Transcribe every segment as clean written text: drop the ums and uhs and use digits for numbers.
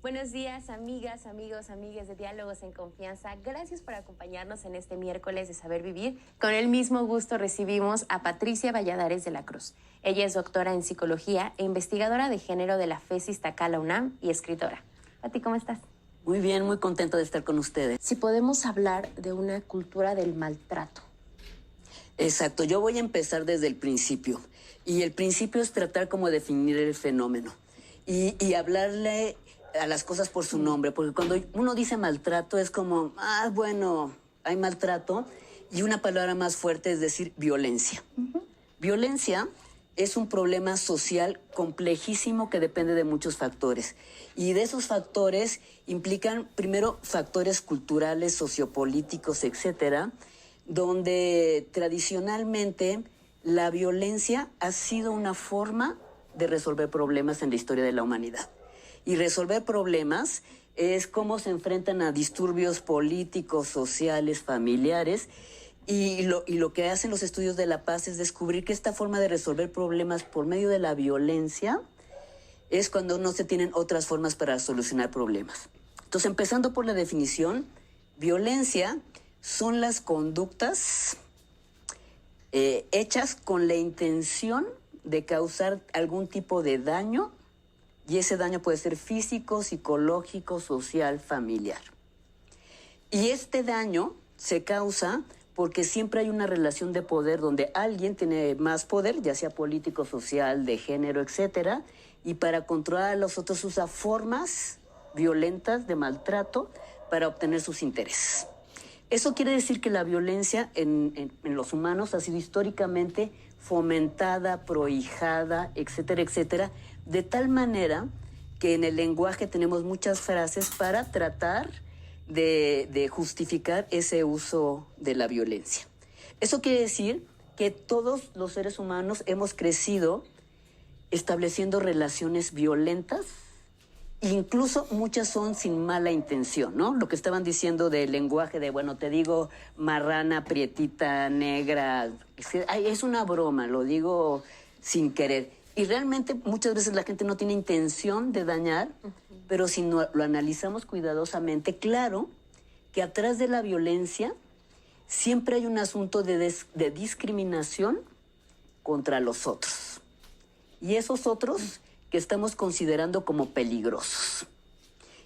Buenos días, amigas, amigos, amigas de Diálogos en Confianza. Gracias por acompañarnos en este miércoles de Saber Vivir. Con el mismo gusto recibimos a Patricia Valladares de la Cruz. Ella es doctora en psicología e investigadora de género de la FES Iztacala UNAM y escritora. Pati, ¿cómo estás? Muy bien, muy contenta de estar con ustedes. Si podemos hablar de una cultura del maltrato. Exacto, yo voy a empezar desde el principio. Y el principio es tratar como de definir el fenómeno. Y hablarle a las cosas por su nombre, porque cuando uno dice maltrato es como, bueno, hay maltrato, y una palabra más fuerte es decir violencia. Violencia es un problema social complejísimo que depende de muchos factores, y de esos factores implican primero factores culturales, sociopolíticos, etcétera, donde tradicionalmente la violencia ha sido una forma de resolver problemas en la historia de la humanidad. Y resolver problemas es cómo se enfrentan a disturbios políticos, sociales, familiares. Y lo que hacen los estudios de la paz es descubrir que esta forma de resolver problemas por medio de la violencia es cuando no se tienen otras formas para solucionar problemas. Entonces, empezando por la definición, violencia son las conductas hechas con la intención de causar algún tipo de daño. Y ese daño puede ser físico, psicológico, social, familiar. Y este daño se causa porque siempre hay una relación de poder donde alguien tiene más poder, ya sea político, social, de género, etcétera, y para controlar a los otros usa formas violentas de maltrato para obtener sus intereses. Eso quiere decir que la violencia en los humanos ha sido históricamente fomentada, prohijada, etcétera, etcétera, de tal manera que en el lenguaje tenemos muchas frases para tratar de justificar ese uso de la violencia. Eso quiere decir que todos los seres humanos hemos crecido estableciendo relaciones violentas, incluso muchas son sin mala intención, ¿no? Lo que estaban diciendo del lenguaje de, bueno, te digo marrana, prietita, negra, es una broma, lo digo sin querer. Y realmente muchas veces la gente no tiene intención de dañar, pero si no, lo analizamos cuidadosamente, claro que atrás de la violencia siempre hay un asunto de discriminación contra los otros. Y esos otros que estamos considerando como peligrosos.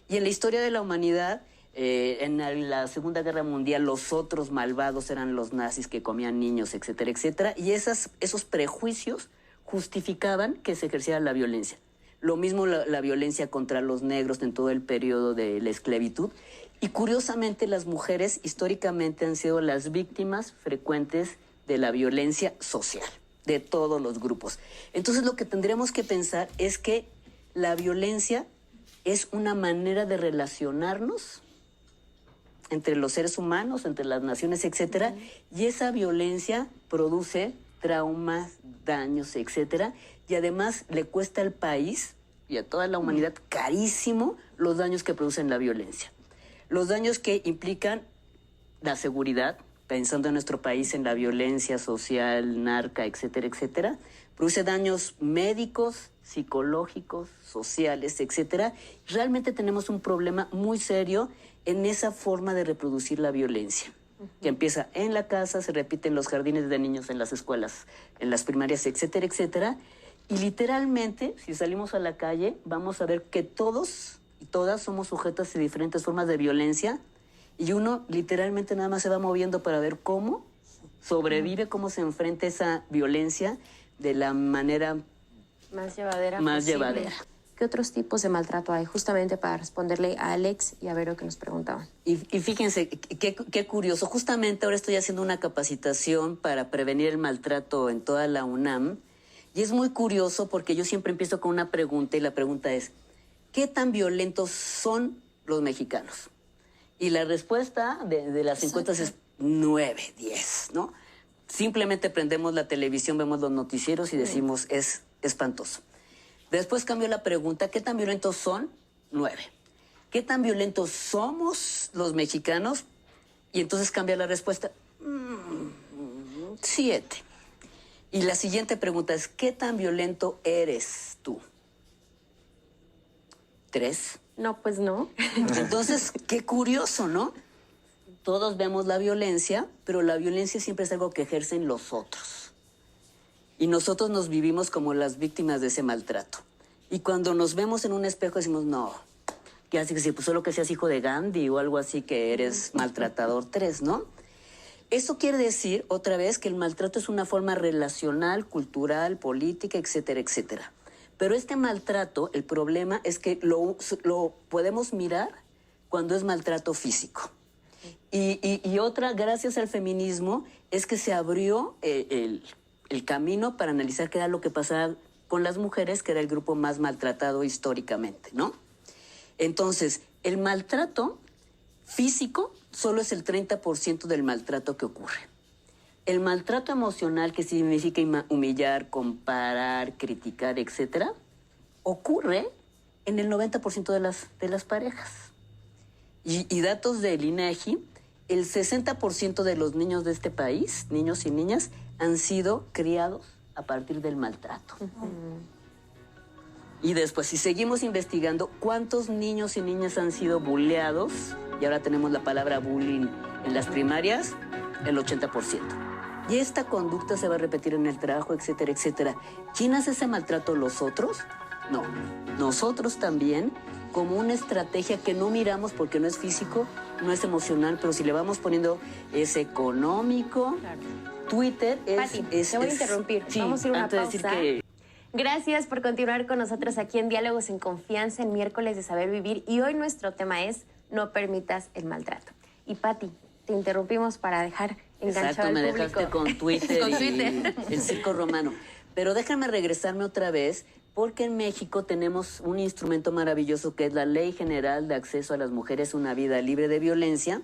Y en la historia de la humanidad, en la Segunda Guerra Mundial, los otros malvados eran los nazis que comían niños, etcétera, etcétera. Y esos prejuicios justificaban que se ejerciera la violencia. Lo mismo la violencia contra los negros en todo el periodo de la esclavitud. Y curiosamente las mujeres históricamente han sido las víctimas frecuentes de la violencia social, de todos los grupos. Entonces lo que tendríamos que pensar es que la violencia es una manera de relacionarnos entre los seres humanos, entre las naciones, etcétera, y esa violencia produce traumas, daños, etcétera, y además le cuesta al país y a toda la humanidad carísimo los daños que producen la violencia. Los daños que implican la seguridad, pensando en nuestro país en la violencia social, narca, etcétera, etcétera, produce daños médicos, psicológicos, sociales, etcétera. Realmente tenemos un problema muy serio en esa forma de reproducir la violencia, que empieza en la casa, se repite en los jardines de niños, en las escuelas, en las primarias, etcétera, etcétera. Y literalmente, si salimos a la calle, vamos a ver que todos y todas somos sujetas de diferentes formas de violencia, y uno literalmente nada más se va moviendo para ver cómo sobrevive, cómo se enfrenta esa violencia de la manera Más llevadera. más llevadera. ¿Qué otros tipos de maltrato hay? Justamente para responderle a Alex y a Vero que nos preguntaban. Y fíjense, qué curioso. Justamente ahora estoy haciendo una capacitación para prevenir el maltrato en toda la UNAM. Y es muy curioso porque yo siempre empiezo con una pregunta, y la pregunta es, ¿qué tan violentos son los mexicanos? Y la respuesta de las encuestas es 9, 10, ¿no? Simplemente prendemos la televisión, vemos los noticieros y decimos, es espantoso. Después cambió la pregunta, ¿qué tan violentos son? 9. ¿Qué tan violentos somos los mexicanos? Y entonces cambia la respuesta, 7. Y la siguiente pregunta es, ¿qué tan violento eres tú? 3. No, pues no. Entonces, qué curioso, ¿no? Todos vemos la violencia, pero la violencia siempre es algo que ejercen los otros. Y nosotros nos vivimos como las víctimas de ese maltrato. Y cuando nos vemos en un espejo decimos, no, ¿qué hace que si pues solo que seas hijo de Gandhi o algo así que eres maltratador 3, ¿no? Eso quiere decir, otra vez, que el maltrato es una forma relacional, cultural, política, etcétera, etcétera. Pero este maltrato, el problema es que lo podemos mirar cuando es maltrato físico. Y otra, gracias al feminismo, es que se abrió el camino para analizar qué era lo que pasaba con las mujeres, que era el grupo más maltratado históricamente, ¿no? Entonces, el maltrato físico solo es el 30% del maltrato que ocurre. El maltrato emocional, que significa humillar, comparar, criticar, etcétera, ocurre en el 90% de las parejas. Y datos del INEGI, el 60% de los niños de este país, niños y niñas, han sido criados a partir del maltrato. Y después, si seguimos investigando, ¿cuántos niños y niñas han sido buleados? Y ahora tenemos la palabra bullying en las primarias, el 80%. Y esta conducta se va a repetir en el trabajo, etcétera, etcétera. ¿Quién hace ese maltrato? ¿Los otros? No, nosotros también, como una estrategia que no miramos porque no es físico, no es emocional, pero si le vamos poniendo es económico. Claro. Twitter es... Pati, te voy a interrumpir. Sí, vamos a ir a una pausa. Decir que... Gracias por continuar con nosotros aquí en Diálogos en Confianza, en miércoles de Saber Vivir. Y hoy nuestro tema es no permitas el maltrato. Y Pati, te interrumpimos para dejar enganchado al público. Exacto, me dejaste con Twitter con y Twitter. El circo romano. Pero déjame regresarme otra vez, porque en México tenemos un instrumento maravilloso que es la Ley General de Acceso a las Mujeres a una Vida Libre de Violencia,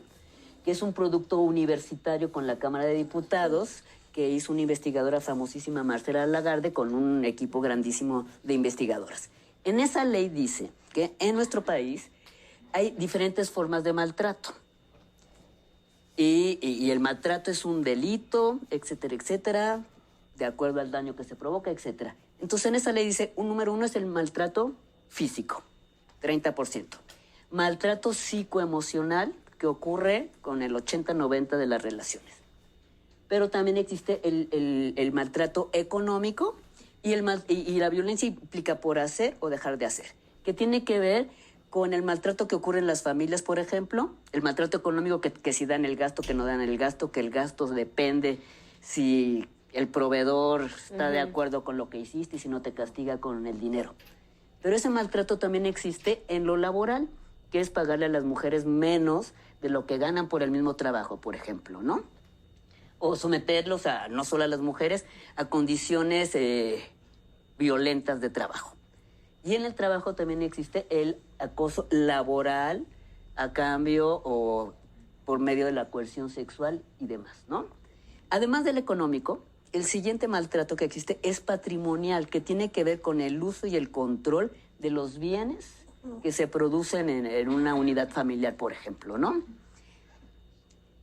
que es un producto universitario con la Cámara de Diputados, que hizo una investigadora famosísima, Marcela Lagarde, con un equipo grandísimo de investigadoras. En esa ley dice que en nuestro país hay diferentes formas de maltrato. Y el maltrato es un delito, etcétera, etcétera, de acuerdo al daño que se provoca, etcétera. Entonces, en esa ley dice, número 1 es el maltrato físico, 30%. Maltrato psicoemocional, que ocurre con el 80-90% de las relaciones. Pero también existe el maltrato económico y la violencia implica por hacer o dejar de hacer, que tiene que ver con el maltrato que ocurre en las familias, por ejemplo, el maltrato económico que si dan el gasto, que no dan el gasto, que el gasto depende si el proveedor está de acuerdo con lo que hiciste y si no te castiga con el dinero. Pero ese maltrato también existe en lo laboral, que es pagarle a las mujeres menos de lo que ganan por el mismo trabajo, por ejemplo, ¿no? O someterlos no solo a las mujeres, a condiciones violentas de trabajo. Y en el trabajo también existe el acoso laboral a cambio o por medio de la coerción sexual y demás, ¿no? Además del económico, el siguiente maltrato que existe es patrimonial, que tiene que ver con el uso y el control de los bienes que se producen en una unidad familiar, por ejemplo, ¿no?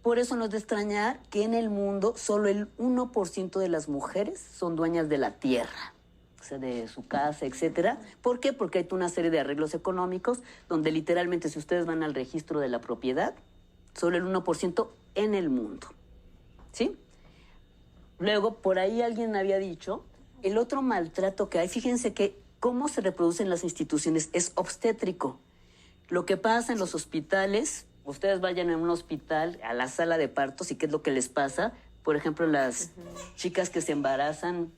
Por eso no es de extrañar que en el mundo solo el 1% de las mujeres son dueñas de la tierra, o sea, de su casa, etcétera. ¿Por qué? Porque hay una serie de arreglos económicos donde literalmente, si ustedes van al registro de la propiedad, solo el 1% en el mundo, ¿sí? Luego, por ahí alguien había dicho, el otro maltrato que hay, fíjense que cómo se reproducen las instituciones es obstétrico. Lo que pasa en los hospitales, ustedes vayan a un hospital, a la sala de partos, y qué es lo que les pasa. Por ejemplo, las chicas que se embarazan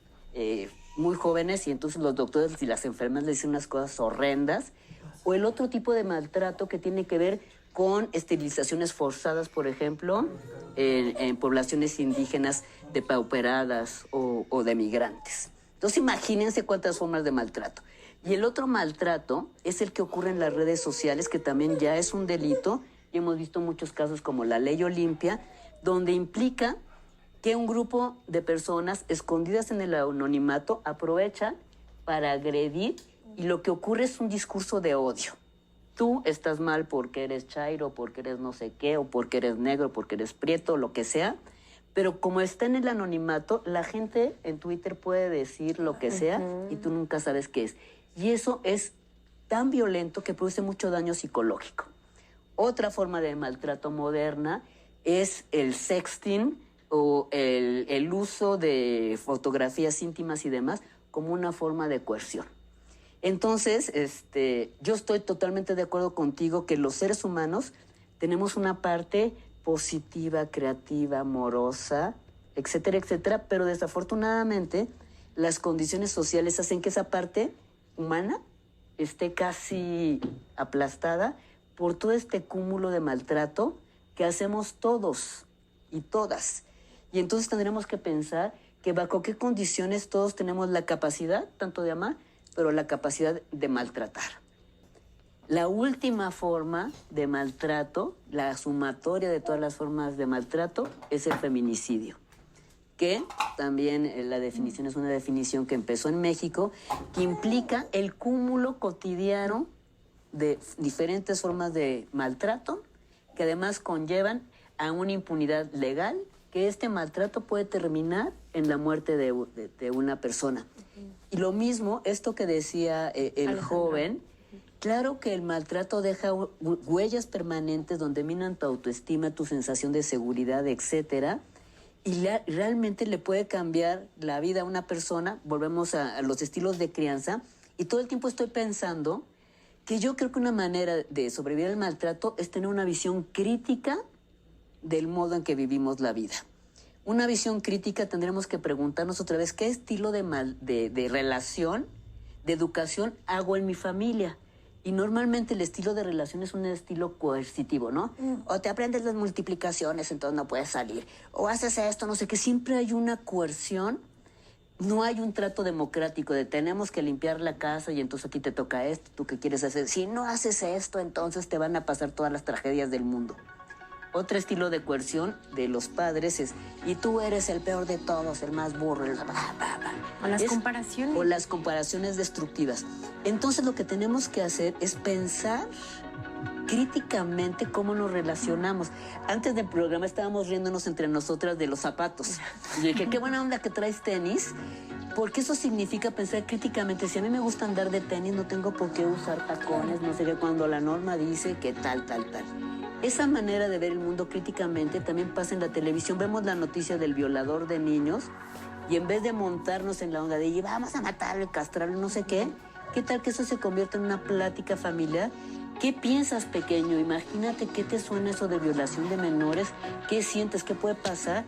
muy jóvenes y entonces los doctores y las enfermeras les dicen unas cosas horrendas. O el otro tipo de maltrato que tiene que ver con esterilizaciones forzadas, por ejemplo, en poblaciones indígenas depauperadas o de migrantes. Entonces, imagínense cuántas formas de maltrato. Y el otro maltrato es el que ocurre en las redes sociales, que también ya es un delito, y hemos visto muchos casos como la Ley Olimpia, donde implica que un grupo de personas escondidas en el anonimato aprovechan para agredir, y lo que ocurre es un discurso de odio. Tú estás mal porque eres chairo, porque eres no sé qué, o porque eres negro, porque eres prieto, lo que sea, pero como está en el anonimato, la gente en Twitter puede decir lo que sea y tú nunca sabes qué es. Y eso es tan violento que produce mucho daño psicológico. Otra forma de maltrato moderna es el sexting o el uso de fotografías íntimas y demás como una forma de coerción. Entonces, yo estoy totalmente de acuerdo contigo que los seres humanos tenemos una parte positiva, creativa, amorosa, etcétera, etcétera, pero desafortunadamente las condiciones sociales hacen que esa parte humana esté casi aplastada por todo este cúmulo de maltrato que hacemos todos y todas. Y entonces tendremos que pensar que bajo qué condiciones todos tenemos la capacidad, tanto de amar, pero la capacidad de maltratar. La última forma de maltrato, la sumatoria de todas las formas de maltrato, es el feminicidio, que también la definición es una definición que empezó en México, que implica el cúmulo cotidiano de diferentes formas de maltrato, que además conllevan a una impunidad legal, que este maltrato puede terminar en la muerte de una persona. Y lo mismo, esto que decía el joven, claro que el maltrato deja huellas permanentes donde minan tu autoestima, tu sensación de seguridad, etcétera, y realmente le puede cambiar la vida a una persona. Volvemos a los estilos de crianza, y todo el tiempo estoy pensando que yo creo que una manera de sobrevivir al maltrato es tener una visión crítica del modo en que vivimos la vida. Una visión crítica, tendremos que preguntarnos otra vez qué estilo de relación, de educación hago en mi familia. Y normalmente el estilo de relación es un estilo coercitivo, ¿no? O te aprendes las multiplicaciones, entonces no puedes salir. O haces esto, no sé qué. Siempre hay una coerción. No hay un trato democrático de tenemos que limpiar la casa y entonces aquí te toca esto, ¿tú qué quieres hacer? Si no haces esto, entonces te van a pasar todas las tragedias del mundo. Otro estilo de coerción de los padres es, y tú eres el peor de todos, el más burro, O las comparaciones. O las comparaciones destructivas. Entonces lo que tenemos que hacer es pensar críticamente cómo nos relacionamos. Antes del programa estábamos riéndonos entre nosotras de los zapatos. Y dije, qué buena onda que traes tenis, porque eso significa pensar críticamente. Si a mí me gusta andar de tenis, no tengo por qué usar tacones, no sé qué, cuando la norma dice que tal. Esa manera de ver el mundo críticamente también pasa en la televisión. Vemos la noticia del violador de niños y en vez de montarnos en la onda de vamos a matarlo, castrarlo, no sé qué tal que eso se convierta en una plática familiar? ¿Qué piensas, pequeño? Imagínate qué te suena eso de violación de menores, qué sientes, qué puede pasar.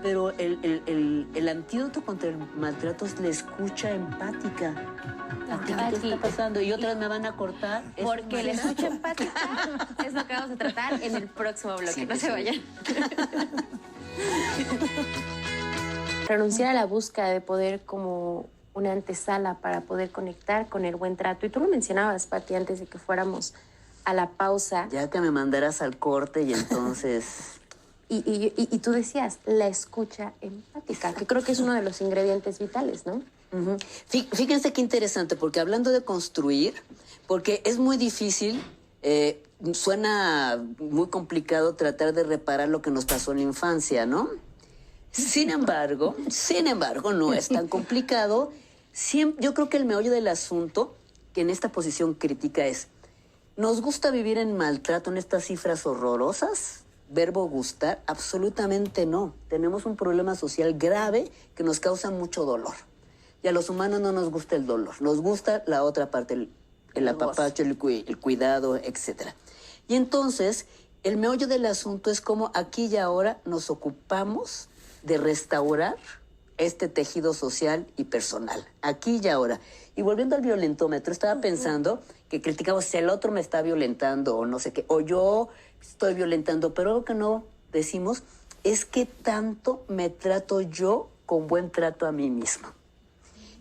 Pero el antídoto contra el maltrato es la escucha empática. ¿A ti qué te está pasando? Y otras me van a cortar. Porque la escucha empática es lo que vamos a tratar en el próximo bloque. Sí, no se vayan. Renunciar a la búsqueda de poder como una antesala para poder conectar con el buen trato. Y tú lo mencionabas, Pati, antes de que fuéramos a la pausa. Ya que me mandaras al corte y entonces... Y tú decías, la escucha empática, que creo que es uno de los ingredientes vitales, ¿no? Uh-huh. Fíjense qué interesante, porque hablando de construir, porque es muy difícil, suena muy complicado tratar de reparar lo que nos pasó en la infancia, ¿no? Sin embargo, no es tan complicado. Yo creo que el meollo del asunto, que en esta posición crítica es, ¿nos gusta vivir en maltrato, en estas cifras horrorosas? Verbo gustar, absolutamente no. Tenemos un problema social grave que nos causa mucho dolor. Y a los humanos no nos gusta el dolor, nos gusta la otra parte, el apapacho, el cuidado, etc. Y entonces, el meollo del asunto es cómo aquí y ahora nos ocupamos de restaurar este tejido social y personal, aquí y ahora. Y volviendo al violentómetro, estaba pensando que criticamos si el otro me está violentando o no sé qué, o yo estoy violentando, pero lo que no decimos es qué tanto me trato yo con buen trato a mí mismo.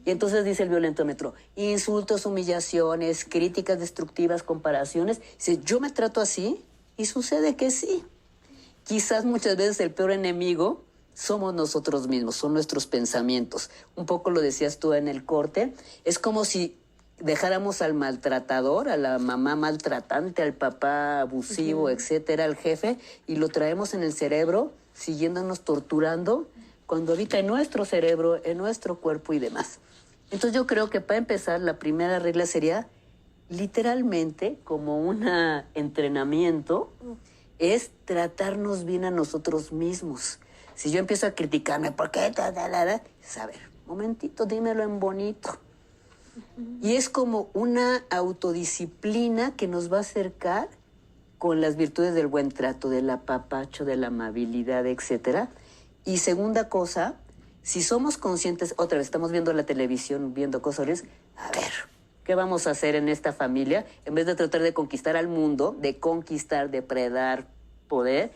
Y entonces dice el violentómetro, insultos, humillaciones, críticas destructivas, comparaciones. Dice, yo me trato así, y sucede que sí. Quizás muchas veces el peor enemigo somos nosotros mismos, son nuestros pensamientos. Un poco lo decías tú en el corte, es como si dejáramos al maltratador, a la mamá maltratante, al papá abusivo, etcétera, al jefe, y lo traemos en el cerebro, siguiéndonos torturando, cuando habita en nuestro cerebro, en nuestro cuerpo y demás. Entonces yo creo que para empezar, la primera regla sería literalmente, como un entrenamiento, es tratarnos bien a nosotros mismos. Si yo empiezo a criticarme, ¿por qué? A ver, momentito, dímelo en bonito. Y es como una autodisciplina que nos va a acercar con las virtudes del buen trato, del apapacho, de la amabilidad, etcétera. Y segunda cosa, si somos conscientes, otra vez estamos viendo la televisión, viendo cosas, a ver, ¿qué vamos a hacer en esta familia? En vez de tratar de conquistar al mundo, de conquistar, depredar poder,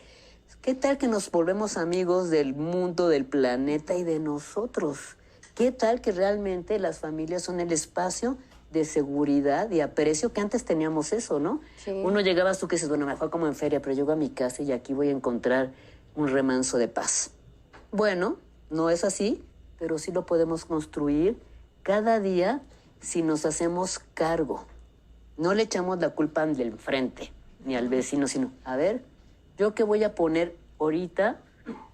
¿qué tal que nos volvemos amigos del mundo, del planeta y de nosotros? ¿Qué tal que realmente las familias son el espacio de seguridad y aprecio que antes teníamos eso, ¿no? Sí. Uno llegaba a su casa y dices, bueno, me fue como en feria, pero llego a mi casa y aquí voy a encontrar un remanso de paz. Bueno, no es así, pero sí lo podemos construir cada día si nos hacemos cargo. No le echamos la culpa al del frente ni al vecino, sino, a ver, ¿yo qué voy a poner ahorita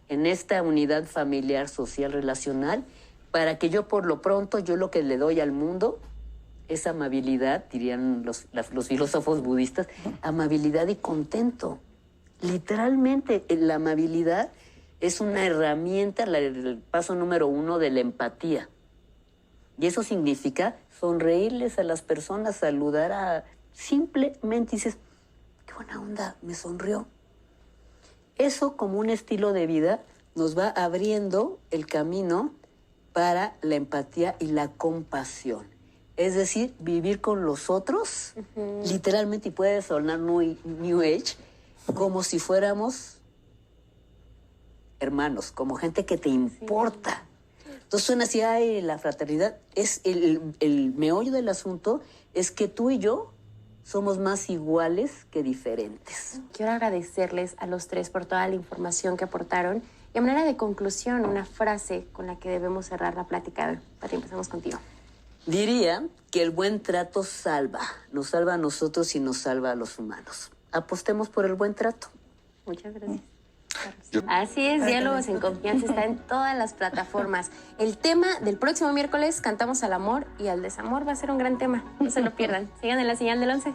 en esta unidad familiar, social, relacional, para que yo por lo pronto, yo lo que le doy al mundo es amabilidad, dirían los filósofos budistas, amabilidad y contento. Literalmente, la amabilidad es una herramienta, el paso número 1 de la empatía. Y eso significa sonreírles a las personas, saludar a... Simplemente dices, qué buena onda, me sonrió. Eso como un estilo de vida nos va abriendo el camino para la empatía y la compasión. Es decir, vivir con los otros, literalmente, y puede sonar muy New Age, como si fuéramos hermanos, como gente que te importa. Sí. Entonces suena así, ay, la fraternidad. Es el meollo del asunto es que tú y yo somos más iguales que diferentes. Quiero agradecerles a los tres por toda la información que aportaron. Y a manera de conclusión, una frase con la que debemos cerrar la plática. A ver, Pati, empezamos contigo. Diría que el buen trato salva. Nos salva a nosotros y nos salva a los humanos. Apostemos por el buen trato. Muchas gracias. Así es, Diálogos en Confianza está en todas las plataformas. El tema del próximo miércoles, cantamos al amor y al desamor, va a ser un gran tema. No se lo pierdan. Sigan en la señal del 11.